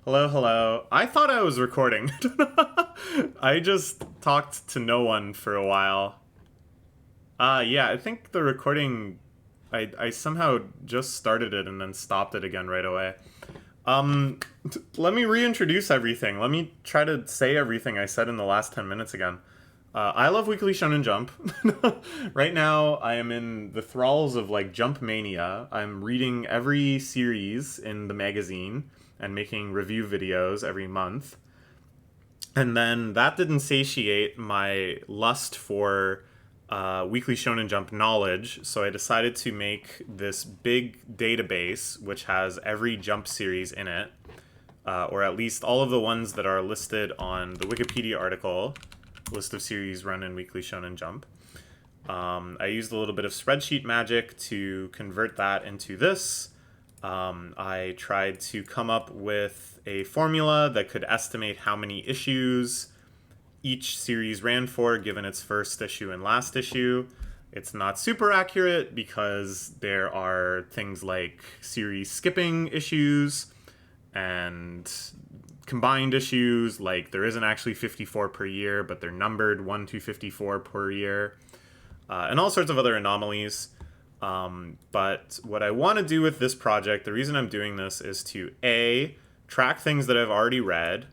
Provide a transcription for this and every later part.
Hello, hello. I thought I was recording. I just talked to no one for a while. Yeah, I think the recording. I somehow just started it and then stopped it again right away. Let me reintroduce everything. Let me try to say everything I said in the last 10 minutes again. I love Weekly Shonen Jump. Right now, I am in the thralls of like Jump Mania. I'm reading every series in the magazine and making review videos every month. And then that didn't satiate my lust for Weekly Shonen Jump knowledge, so I decided to make this big database which has every Jump series in it, or at least all of the ones that are listed on the Wikipedia article, list of series run in Weekly Shonen Jump. I used a little bit of spreadsheet magic to convert that into this. I tried to come up with a formula that could estimate how many issues each series ran for given its first issue and last issue. It's not super accurate because there are things like series skipping issues and combined issues, like there isn't actually 54 per year, but they're numbered 1 to 54 per year, and all sorts of other anomalies. But what I want to do with this project, the reason I'm doing this is to A, track things that I've already read,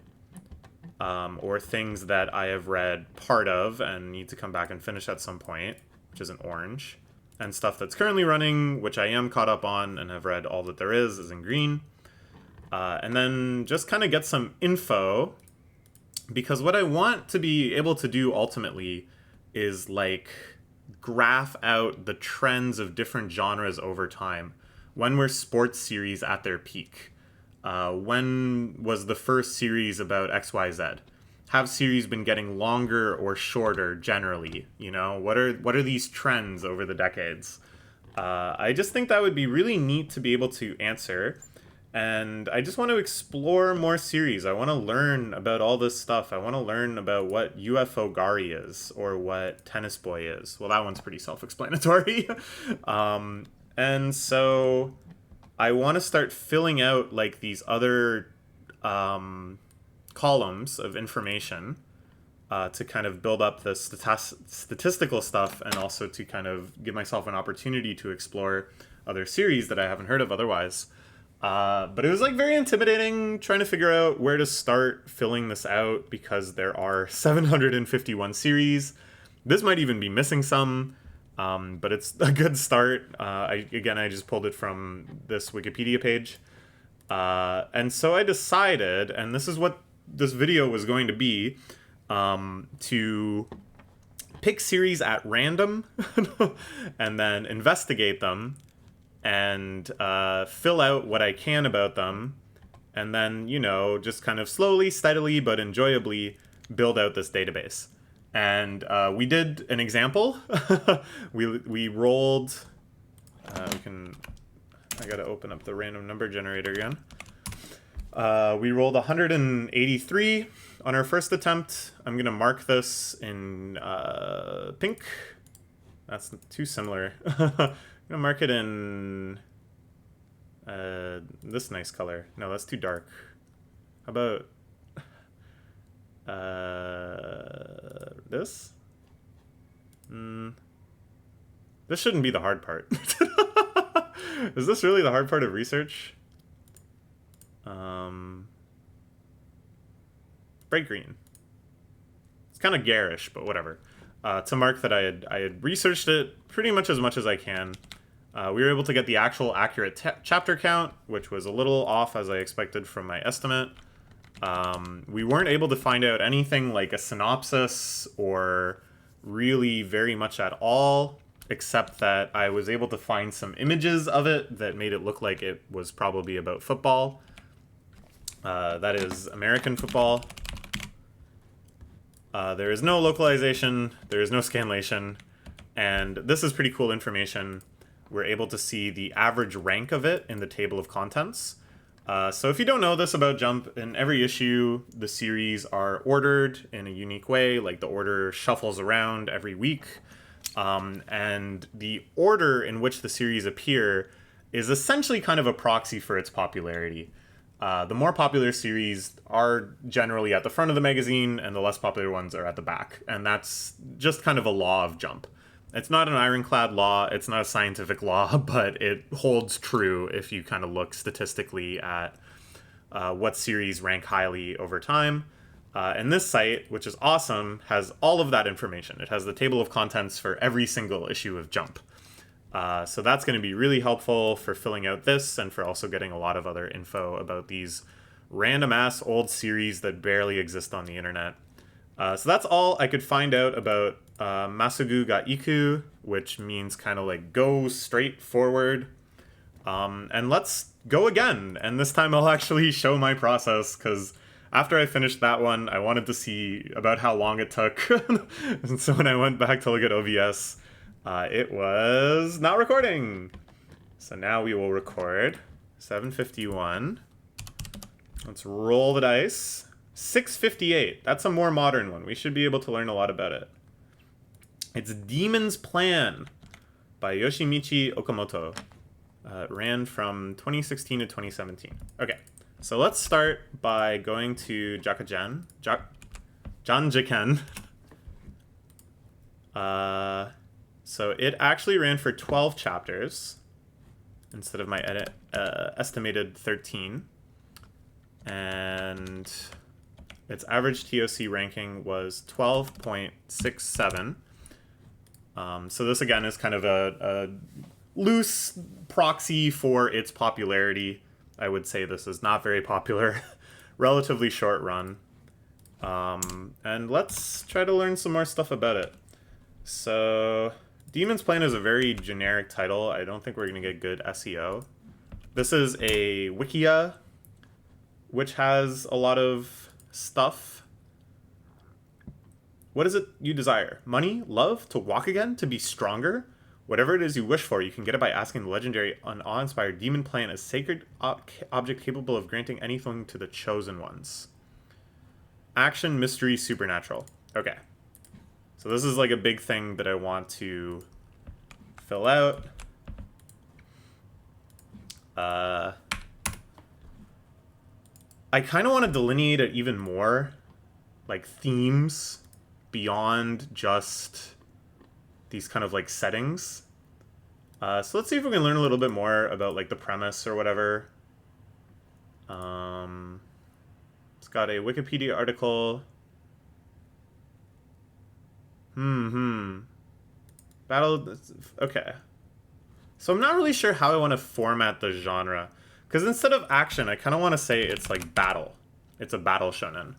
or things that I have read part of and need to come back and finish at some point, which is in orange, and stuff that's currently running, which I am caught up on and have read all that there is in green. And then just kind of get some info, because what I want to be able to do ultimately is like graph out the trends of different genres over time. When were sports series at their peak? When was the first series about XYZ? Have series been getting longer or shorter generally? You know, what are these trends over the decades? I just think that would be really neat to be able to answer. And I just want to explore more series. I want to learn about all this stuff. I want to learn about what UFO Gari is or what Tennis Boy is. Well, that one's pretty self-explanatory. And so I want to start filling out like these other columns of information to kind of build up the statistical stuff, and also to kind of give myself an opportunity to explore other series that I haven't heard of otherwise. But it was like very intimidating trying to figure out where to start filling this out, because there are 751 series. This might even be missing some, but it's a good start. I just pulled it from this Wikipedia page. And so I decided, and this is what this video was going to be, to pick series at random and then investigate them and fill out what I can about them, and then, you know, just kind of slowly, steadily, but enjoyably build out this database. And we did an example. we rolled. I gotta open up the random number generator again. We rolled 183 on our first attempt. I'm gonna mark this in pink. That's too similar. I'm gonna mark it in this nice color. No, that's too dark. How about this? This shouldn't be the hard part. Is this really the hard part of research? Bright green. It's kind of garish, but whatever. To mark that I had researched it pretty much as I can. We were able to get the actual accurate chapter count, which was a little off as I expected from my estimate. We weren't able to find out anything like a synopsis or really very much at all, except that I was able to find some images of it that made it look like it was probably about football. That is American football. There is no localization, there is no scanlation, and this is pretty cool information. We're able to see the average rank of it in the table of contents. So if you don't know this about Jump, in every issue, the series are ordered in a unique way, like the order shuffles around every week. And the order in which the series appear is essentially kind of a proxy for its popularity. The more popular series are generally at the front of the magazine, and the less popular ones are at the back. And that's just kind of a law of Jump. It's not an ironclad law, it's not a scientific law, but it holds true if you kind of look statistically at what series rank highly over time. And this site, which is awesome, has all of that information. It has the table of contents for every single issue of Jump. So that's going to be really helpful for filling out this and for also getting a lot of other info about these random ass old series that barely exist on the internet. So that's all I could find out about Masugu ga Iku, which means kind of like go straight forward. And let's go again. And this time I'll actually show my process, because after I finished that one, I wanted to see about how long it took. And so when I went back to look at OBS, it was not recording. So now we will record 7:51. Let's roll the dice. 6:58. That's a more modern one. We should be able to learn a lot about it. It's Demon's Plan by Yoshimichi Okamoto. It ran from 2016 to 2017. Okay, so let's start by going to Jakajan. Janjiken. So it actually ran for 12 chapters instead of my estimated 13. And its average TOC ranking was 12.67. So this, again, is kind of a loose proxy for its popularity. I would say this is not very popular. Relatively short run. And let's try to learn some more stuff about it. So Demon's Plan is a very generic title. I don't think we're going to get good SEO. This is a wikia, which has a lot of stuff. What is it you desire? Money? Love? To walk again? To be stronger? Whatever it is you wish for, you can get it by asking the legendary and awe-inspired Demon Plan, a sacred object capable of granting anything to the chosen ones. Action, mystery, supernatural. Okay. So this is like a big thing that I want to fill out. I kind of want to delineate it even more, like themes beyond just these kind of like settings. So let's see if we can learn a little bit more about like the premise or whatever. It's got a Wikipedia article. Battle. Okay. So I'm not really sure how I want to format the genre. Because instead of action, I kind of want to say it's like battle. It's a battle shonen.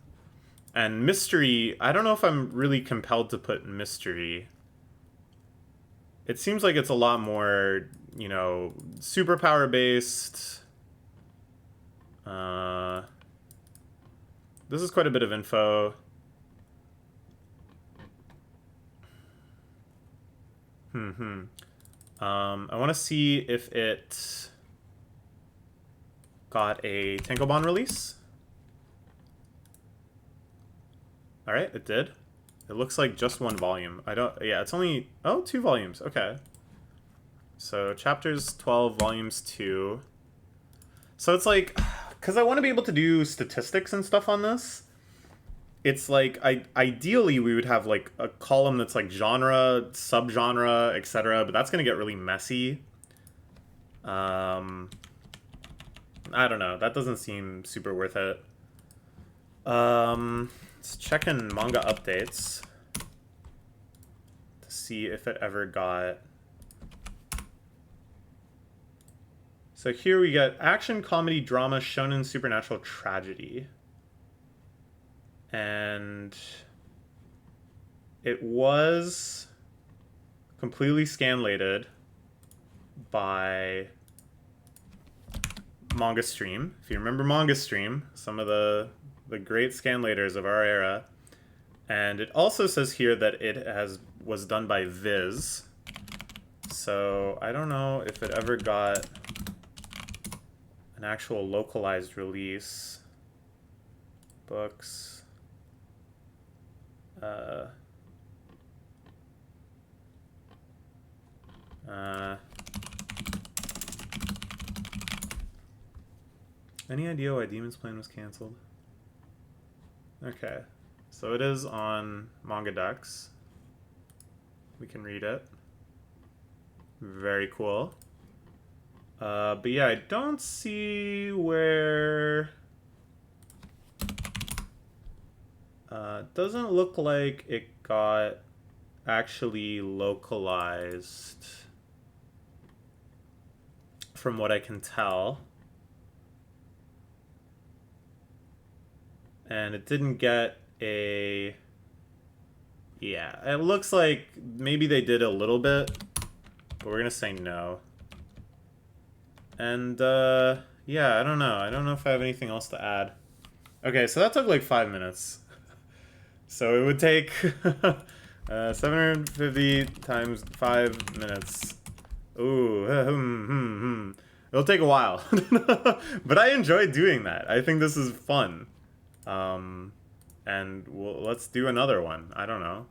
And mystery, I don't know if I'm really compelled to put mystery. It seems like it's a lot more, you know, superpower based. This is quite a bit of info. I want to see if it got a Tankobon release. Alright, it did. It looks like just one volume. Yeah, it's only, 2 volumes. Okay. So, chapters 12, volumes 2. So it's like, because I want to be able to do statistics and stuff on this, it's like, ideally we would have like a column that's like genre, subgenre, etc., but that's going to get really messy. I don't know. That doesn't seem super worth it. Let's check in manga updates to see if it ever got... So here we get action, comedy, drama, shonen, supernatural, tragedy. And it was completely scanlated by Manga Stream. If you remember Manga Stream, some of the great scanlators of our era. And it also says here that it was done by Viz. So I don't know if it ever got an actual localized release. Books. Any idea why Demon's Plan was canceled? Okay. So it is on Manga Dex. We can read it. Very cool. But yeah, I don't see where... it doesn't look like it got actually localized from what I can tell. And it didn't get a... Yeah, it looks like maybe they did a little bit, but we're gonna say no. And, yeah, I don't know. I don't know if I have anything else to add. Okay, so that took like 5 minutes. So it would take 750 times 5 minutes. Ooh, It'll take a while. But I enjoy doing that. I think this is fun. And let's do another one. I don't know.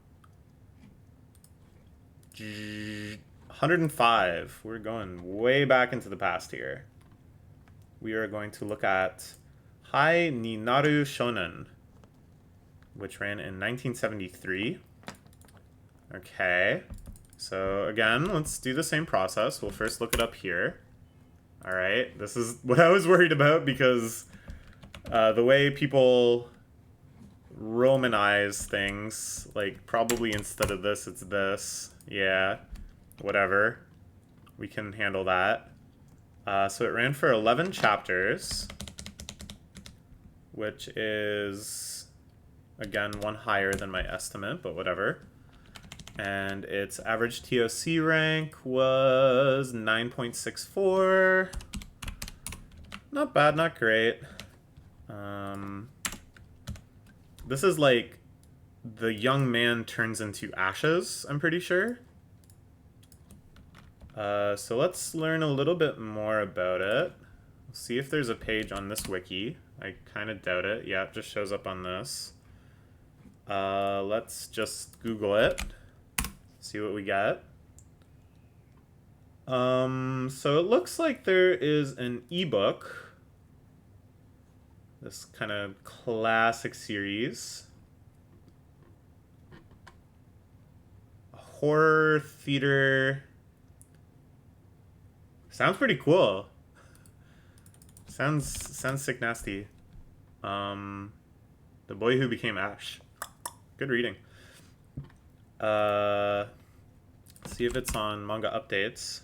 105. We're going way back into the past here. We are going to look at Hai ni Naru Shonen, which ran in 1973. Okay. So again, let's do the same process. We'll first look it up here. Alright, this is what I was worried about because the way people Romanize things, like probably instead of this, it's this. Yeah, whatever. We can handle that. So it ran for 11 chapters, which is, again, one higher than my estimate, but whatever. And its average TOC rank was 9.64. Not bad, not great. This is like the young man turns into ashes, I'm pretty sure. So let's learn a little bit more about it. See if there's a page on this wiki. I kind of doubt it. Yeah, it just shows up on this. Let's just Google it. See what we get. So it looks like there is an ebook. This kind of classic series. Horror theater. Sounds pretty cool. Sounds sick nasty. The Boy Who Became Ash. Good reading. Let's see if it's on Manga Updates.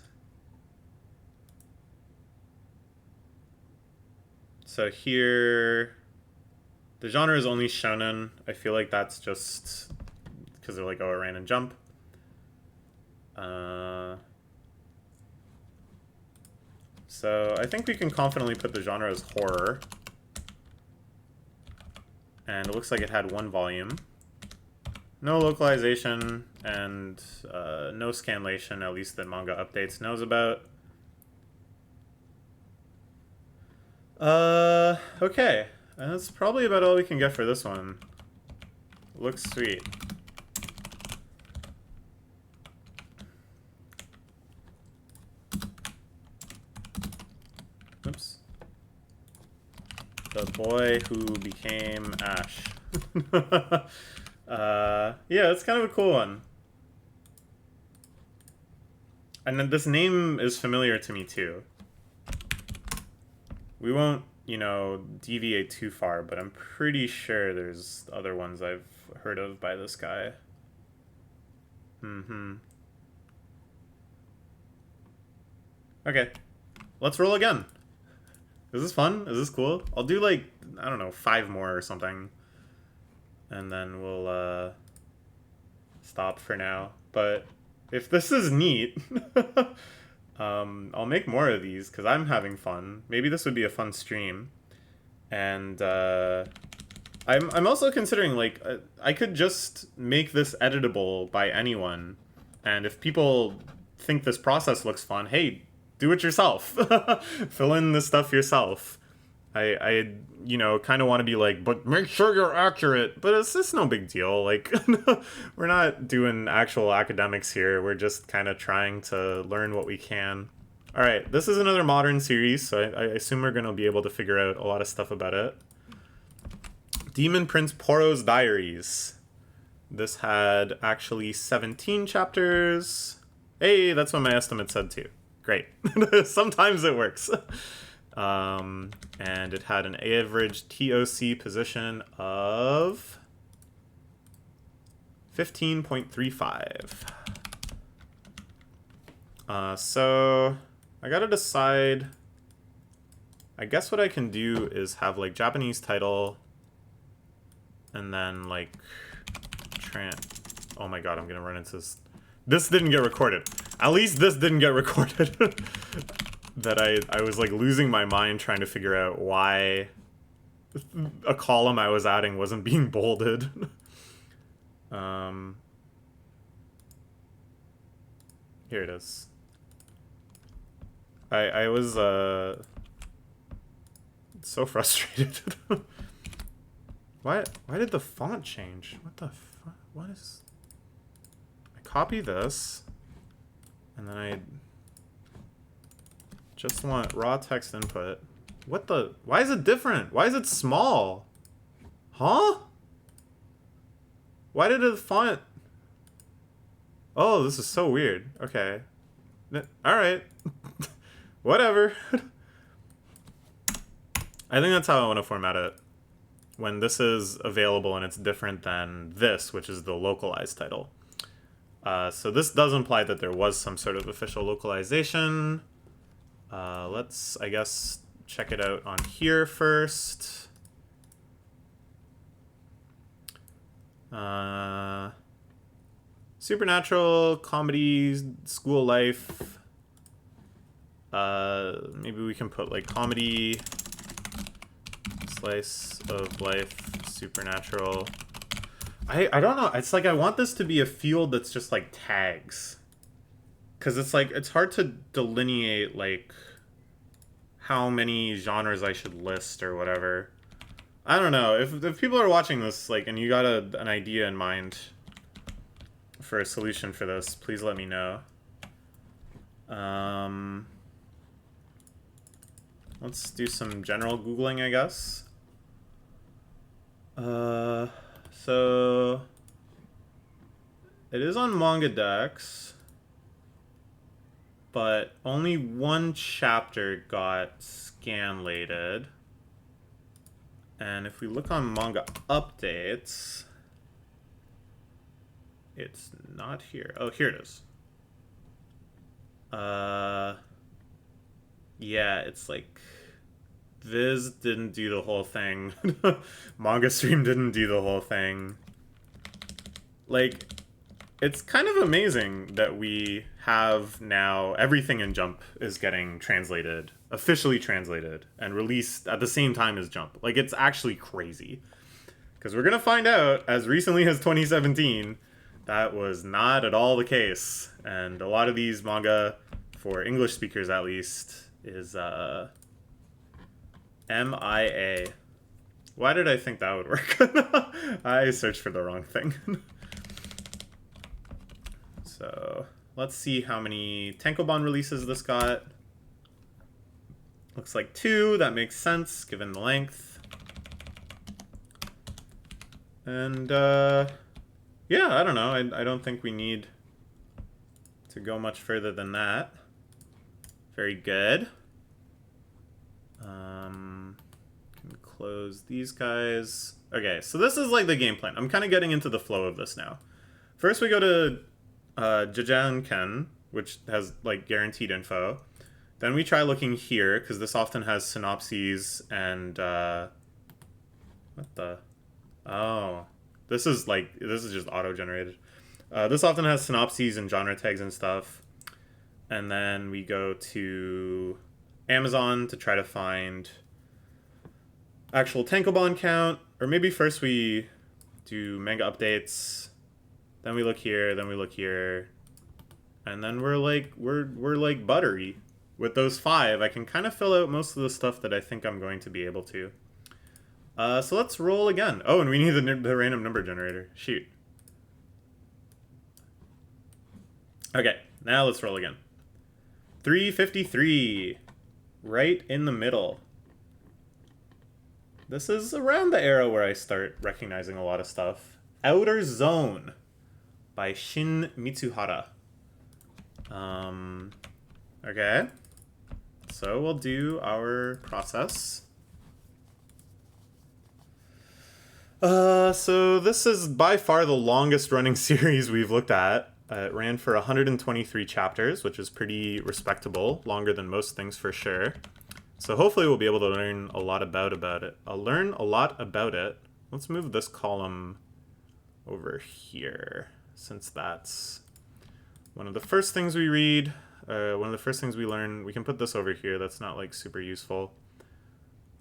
So here, the genre is only shonen. I feel like that's just because they're like, oh, it ran in Jump. So I think we can confidently put the genre as horror. And it looks like it had 1 volume. No localization and no scanlation, at least that Manga Updates knows about. Okay. And that's probably about all we can get for this one. Looks sweet. Oops. The Boy Who Became Ash. Yeah, it's kind of a cool one. And then this name is familiar to me too. We won't, you know, deviate too far, but I'm pretty sure there's other ones I've heard of by this guy. Okay. Let's roll again. Is this fun? Is this cool? I'll do like, I don't know, 5 more or something. And then we'll stop for now. But if this is neat, I'll make more of these because I'm having fun. Maybe this would be a fun stream. And I'm also considering, like, I could just make this editable by anyone. And if people think this process looks fun, hey, do it yourself. Fill in the stuff yourself. I you know, kind of want to be like, but make sure you're accurate. But it's just no big deal. Like, we're not doing actual academics here. We're just kind of trying to learn what we can. Alright, this is another modern series, so I assume we're going to be able to figure out a lot of stuff about it. Demon Prince Poro's Diaries. This had actually 17 chapters. Hey, that's what my estimate said too. Great. Sometimes it works. And it had an average TOC position of 15.35. So I gotta decide. I guess what I can do is have like Japanese title and then like oh my god, I'm gonna run into this. This didn't get recorded. At least this didn't get recorded. That I was like losing my mind trying to figure out why a column I was adding wasn't being bolded. Here it is. I was so frustrated. Why did the font change? What the fuck? What is... I copy this, and then I just want raw text input. What the... Why is it different? Why is it small? Huh? Why did the font... Oh, this is so weird. Okay. Alright. Whatever. I think that's how I want to format it. When this is available and it's different than this, which is the localized title. So this does imply that there was some sort of official localization. Let's, I guess, check it out on here first. Supernatural, comedy, school life. Maybe we can put like comedy, slice of life, supernatural. I don't know. It's like I want this to be a field that's just like tags. Because it's like, it's hard to delineate like how many genres I should list or whatever. I don't know. If people are watching this, like, and you got an idea in mind for a solution for this, please let me know. Let's do some general Googling, I guess. So it is on MangaDex, but only one chapter got scanlated. And if we look on manga updates, it's not here. Oh, here it is. Yeah, it's like Viz didn't do the whole thing. Manga Stream didn't do the whole thing. Like, it's kind of amazing that we have now everything in Jump is getting translated, officially translated, and released at the same time as Jump. Like, it's actually crazy. Because we're going to find out, as recently as 2017, that was not at all the case. And a lot of these manga, for English speakers at least, is MIA. Why did I think that would work? I searched for the wrong thing. So let's see how many Tankobon releases this got. Looks like 2. That makes sense given the length. And yeah, I don't know. I don't think we need to go much further than that. Very good. Can close these guys. Okay, so this is like the game plan. I'm kind of getting into the flow of this now. First we go to Jajanken, which has like guaranteed info. Then we try looking here, because this often has synopses and what the... Oh. This is just auto-generated. This often has synopses and genre tags and stuff. And then we go to Amazon to try to find actual Tankobon count. Or maybe first we do manga updates. Then we look here, then we look here. And then we're like buttery. With those 5, I can kind of fill out most of the stuff that I think I'm going to be able to. So let's roll again. Oh, and we need the random number generator. Shoot. Okay, now let's roll again. 353. Right in the middle. This is around the era where I start recognizing a lot of stuff. Outer Zone by Shin Mitsuhara. Okay. So we'll do our process. So this is by far the longest running series we've looked at. It ran for 123 chapters, which is pretty respectable. Longer than most things for sure. So hopefully we'll be able to learn a lot about it. I'll learn a lot about it. Let's move this column over here, since that's one of the first things we read. One of the first things we learn. We can put this over here. That's not like super useful.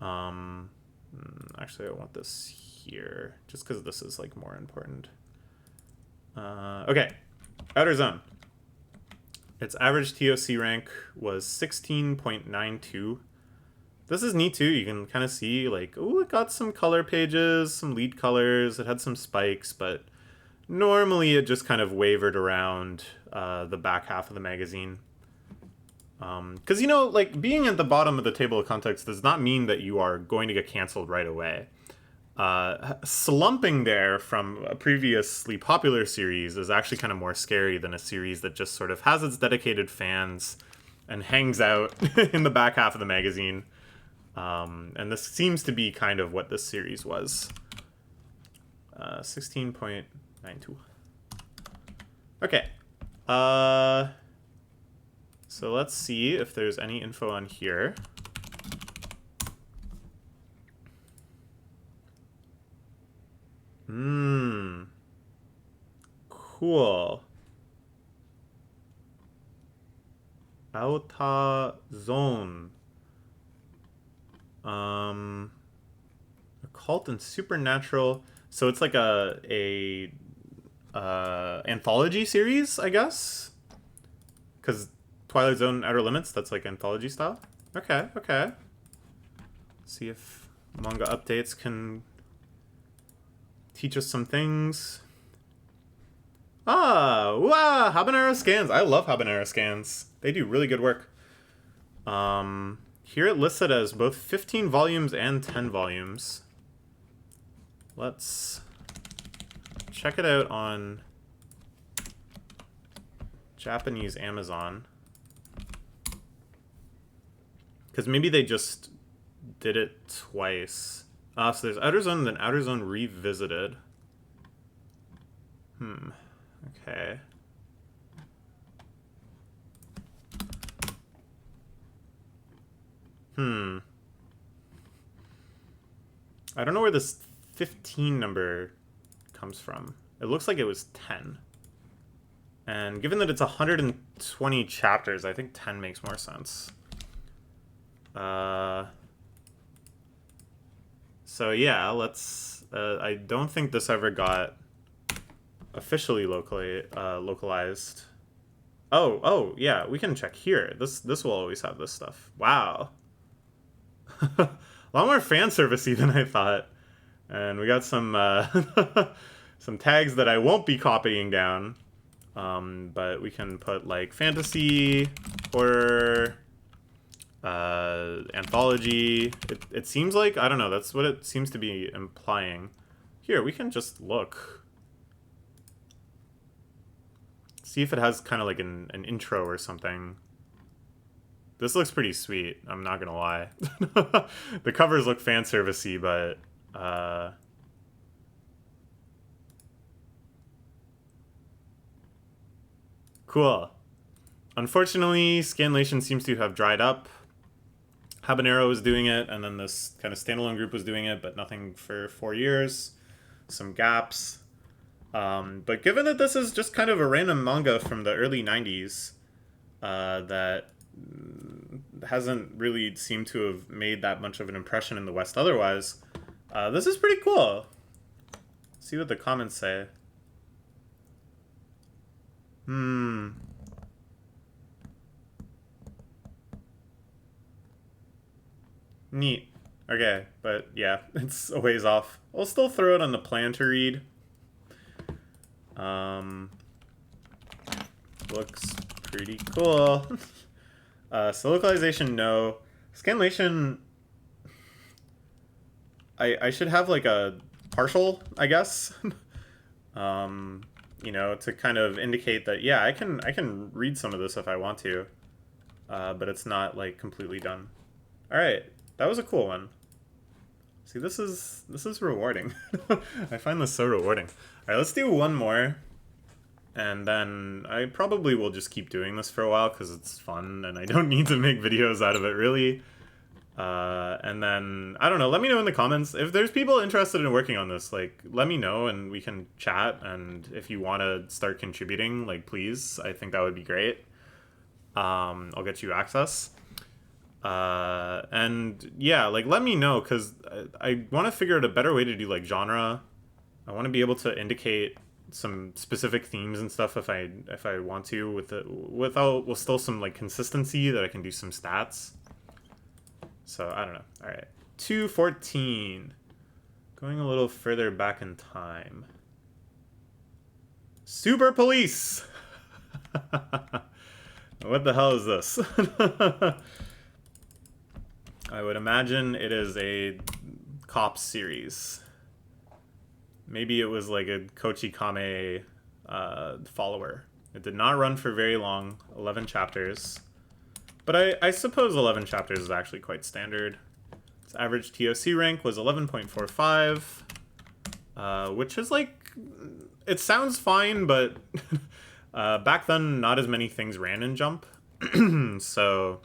Actually, I want this here, just because this is like more important. Okay, Outer Zone. Its average TOC rank was 16.92. This is neat too. You can kind of see like, oh, it got some color pages, some lead colors. It had some spikes, but normally it just kind of wavered around the back half of the magazine. Because, you know, like being at the bottom of the table of contents does not mean that you are going to get canceled right away. Slumping there from a previously popular series is actually kind of more scary than a series that just sort of has its dedicated fans and hangs out in the back half of the magazine. And this seems to be kind of what this series was. 16.92. Okay. So let's see if there's any info on here. Cool. Outer Zone. Occult and supernatural. So it's like a anthology series, I guess. Because Twilight Zone Outer Limits, that's like anthology style. Okay, okay. See if manga updates can teach us some things. Wow, Habanero scans. I love Habanero scans. They do really good work. Here it lists it as both 15 volumes and 10 volumes. Let's check it out on Japanese Amazon. Because maybe they just did it twice. So there's Outer Zone, then Outer Zone Revisited. Okay. I don't know where this 15 number comes from. It looks like it was 10. And given that it's 120 chapters, I think 10 makes more sense. So yeah, let's... I don't think this ever got officially localized. Oh, yeah, we can check here. This will always have this stuff. Wow. A lot more fan servicey than I thought. And we got some some tags that I won't be copying down. But we can put like fantasy, horror, anthology. It seems like, I don't know, that's what it seems to be implying. Here, we can just look. See if it has kind of like an intro or something. This looks pretty sweet, I'm not gonna lie. The covers look fan servicey, but cool. Unfortunately, Scanlation seems to have dried up. Habanero was doing it, and then this kind of standalone group was doing it, but nothing for 4 years. Some gaps. But given that this is just kind of a random manga from the early 90s that hasn't really seemed to have made that much of an impression in the West otherwise, this is pretty cool. Let's see what the comments say. Neat. Okay, but yeah, it's a ways off. I'll still throw it on the plan to read. Looks pretty cool. So localization, no. Scanlation, I should have like a partial, I guess. um, you know, to kind of indicate that yeah, I can read some of this if I want to, but it's not like completely done. All right, that was a cool one. See, this is rewarding. I find this so rewarding. All right, let's do one more, and then I probably will just keep doing this for a while because it's fun and I don't need to make videos out of it really. And then, I don't know, let me know in the comments. If there's people interested in working on this, like, let me know and we can chat. And if you want to start contributing, like, please, I think that would be great. I'll get you access. And yeah, like, let me know, because I want to figure out a better way to do, like, genre. I want to be able to indicate some specific themes and stuff if I want to, with still some, like, consistency that I can do some stats. So, I don't know. All right. 214. Going a little further back in time. Super Police! What the hell is this? I would imagine it is a cop series. Maybe it was like a Kochi Kame follower. It did not run for very long. 11 chapters. But I suppose 11 chapters is actually quite standard. Its average TOC rank was 11.45, which is like... It sounds fine, but back then not as many things ran in Jump. So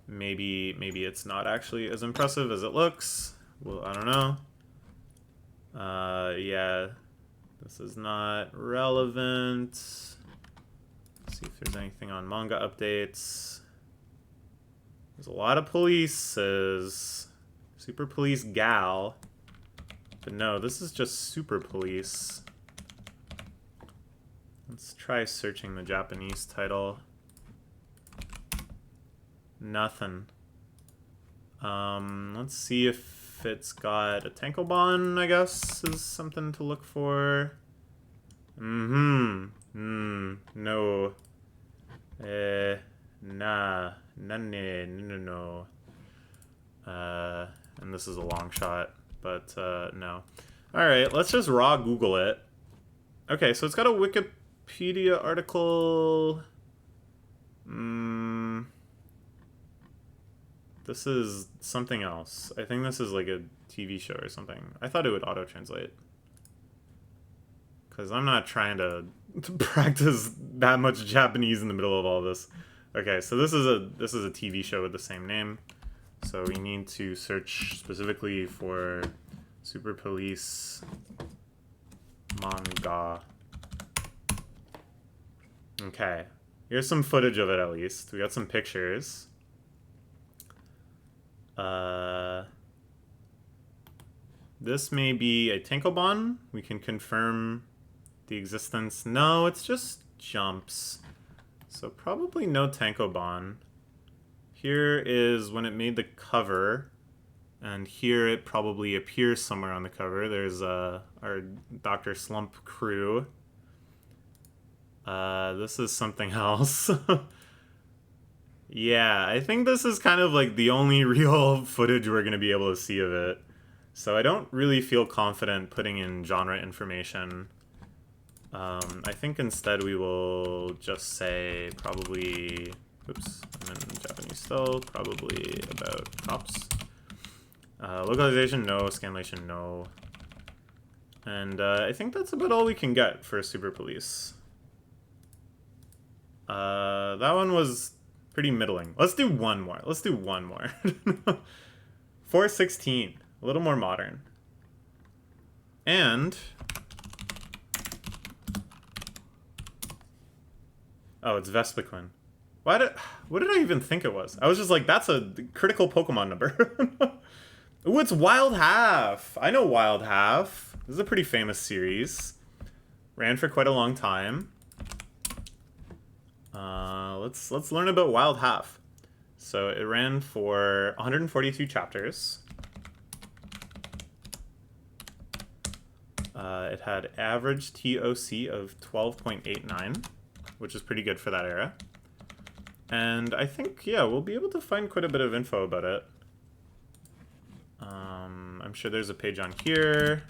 maybe it's not actually as impressive as it looks. Well, I don't know. Yeah, this is not relevant. See if there's anything on manga updates. There's a lot of polices. Super Police Gal. But no, this is just Super Police. Let's try searching the Japanese title. Nothing. Let's see if it's got a tankobon, I guess, is something to look for. No. Nah. No. And this is a long shot, but, no. Alright, let's just raw Google it. Okay, so it's got a Wikipedia article. This is something else. I think this is like a TV show or something. I thought it would auto-translate. Because I'm not trying to practice that much Japanese in the middle of all this. Okay, so this is a TV show with the same name. So we need to search specifically for Super Police manga. Okay, here's some footage of it at least. We got some pictures. This may be a tankobon. We can confirm the existence. No, it's just jumps. So probably no tankobon. Here is when it made the cover. And here it probably appears somewhere on the cover. There's our Dr. Slump crew. This is something else. Yeah, I think this is kind of like the only real footage we're going to be able to see of it. So I don't really feel confident putting in genre information. I think instead we will just say probably... Oops, I'm in Japanese still. Probably about cops. Localization, no. Scanlation, no. And I think that's about all we can get for Super Police. That one was pretty middling. Let's do one more. 416. A little more modern. And... Oh, it's Vespiquen. What did I even think it was? I was just like, that's a critical Pokemon number. Ooh, it's Wild Half. I know Wild Half. This is a pretty famous series. Ran for quite a long time. Let's learn about Wild Half. So it ran for 142 chapters. It had average TOC of 12.89, which is pretty good for that era. And I think, yeah, we'll be able to find quite a bit of info about it. I'm sure there's a page on here.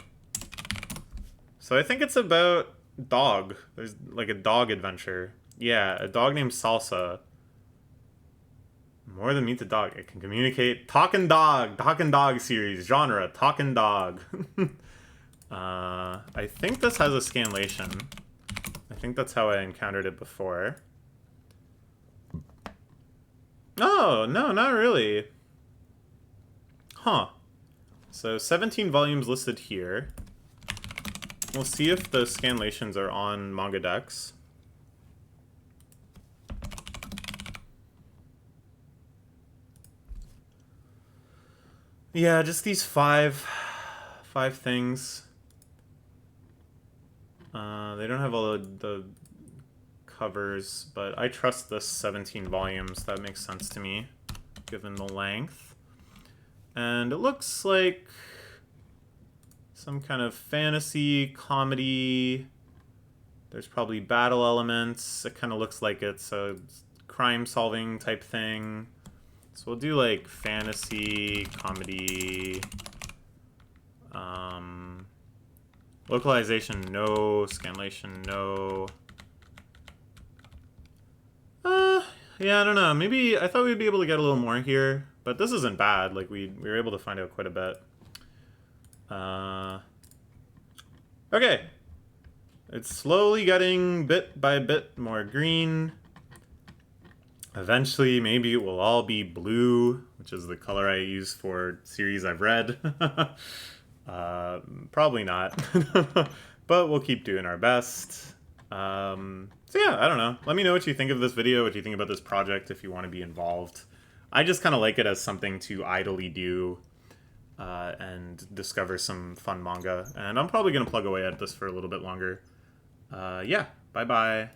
So I think it's about dog. There's like a dog adventure. Yeah, a dog named Salsa. More than meets a dog. It can communicate. Talking dog series. Genre, talking dog. I think this has a scanlation. I think that's how I encountered it before. Oh, no, not really. Huh. So 17 volumes listed here. We'll see if the scanlations are on Manga Dex. Yeah, just these five things. They don't have all the covers, but I trust this 17 volumes. That makes sense to me, given the length. And it looks like some kind of fantasy, comedy. There's probably battle elements. It kind of looks like it's a crime-solving type thing. So we'll do like fantasy, comedy, localization, no. Scanlation, no. Yeah, I don't know. Maybe I thought we'd be able to get a little more here, but this isn't bad. Like we were able to find out quite a bit. Okay. It's slowly getting bit by bit more green. Eventually, maybe it will all be blue, which is the color I use for series I've read. Probably not. But we'll keep doing our best. So yeah, I don't know. Let me know what you think of this video, what you think about this project, if you want to be involved. I just kind of like it as something to idly do and discover some fun manga. And I'm probably going to plug away at this for a little bit longer. Yeah, bye-bye.